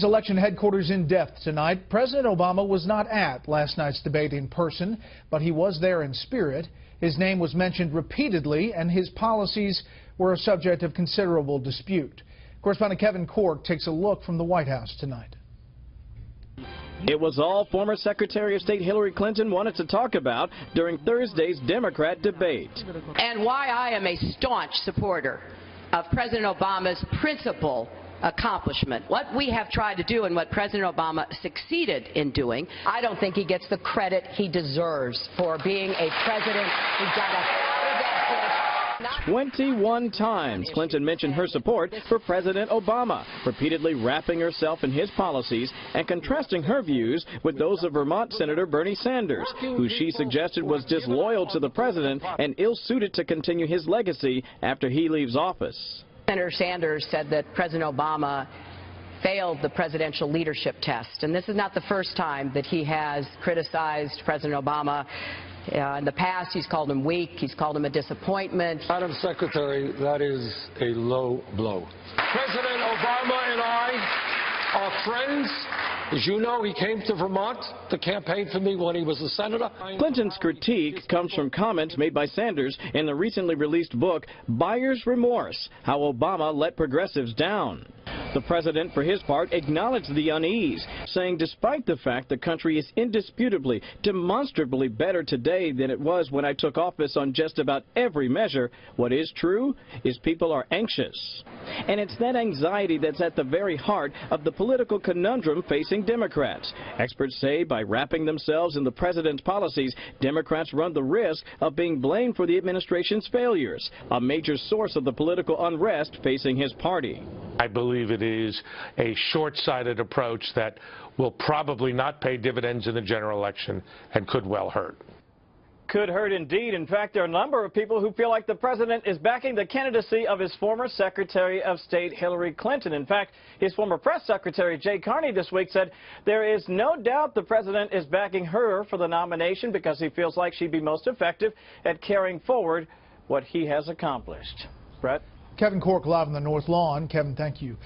Election headquarters in depth tonight. President Obama was not at last night's debate in person, but he was there in spirit. His name was mentioned repeatedly, and his policies were a subject of considerable dispute. Correspondent Kevin Corke takes a look from the White House tonight. It was all former Secretary of State Hillary Clinton wanted to talk about during Thursday's Democrat debate. And why I am a staunch supporter of President Obama's principal accomplishment. What we have tried to do and what President Obama succeeded in doing, I don't think he gets the credit he deserves for being a president who got us out of that push. 21 times Clinton mentioned her support for President Obama, repeatedly wrapping herself in his policies and contrasting her views with those of Vermont Senator Bernie Sanders, who she suggested was disloyal to the president and ill-suited to continue his legacy after he leaves office. Senator Sanders said that President Obama failed the presidential leadership test, and this is not the first time that he has criticized President Obama. In the past, he's called him weak, he's called him a disappointment. Madam Secretary, that is a low blow. President Obama and I are friends. As you know, he came to Vermont to campaign for me when he was a senator. Clinton's critique comes from comments made by Sanders in the recently released book, Buyer's Remorse: How Obama Let Progressives Down. The president, for his part, acknowledged the unease, saying despite the fact the country is indisputably, demonstrably better today than it was when I took office on just about every measure, what is true is people are anxious. And it's that anxiety that's at the very heart of the political conundrum facing Democrats. Experts say by wrapping themselves in the president's policies, Democrats run the risk of being blamed for the administration's failures, a major source of the political unrest facing his party. I believe it is a short-sighted approach that will probably not pay dividends in the general election and could well hurt. Could hurt indeed. In fact, there are a number of people who feel like the president is backing the candidacy of his former Secretary of State Hillary Clinton. In fact, his former press secretary, Jay Carney, this week said there is no doubt the president is backing her for the nomination because he feels like she'd be most effective at carrying forward what he has accomplished. Brett? Kevin Corke live on the North Lawn. Kevin, thank you.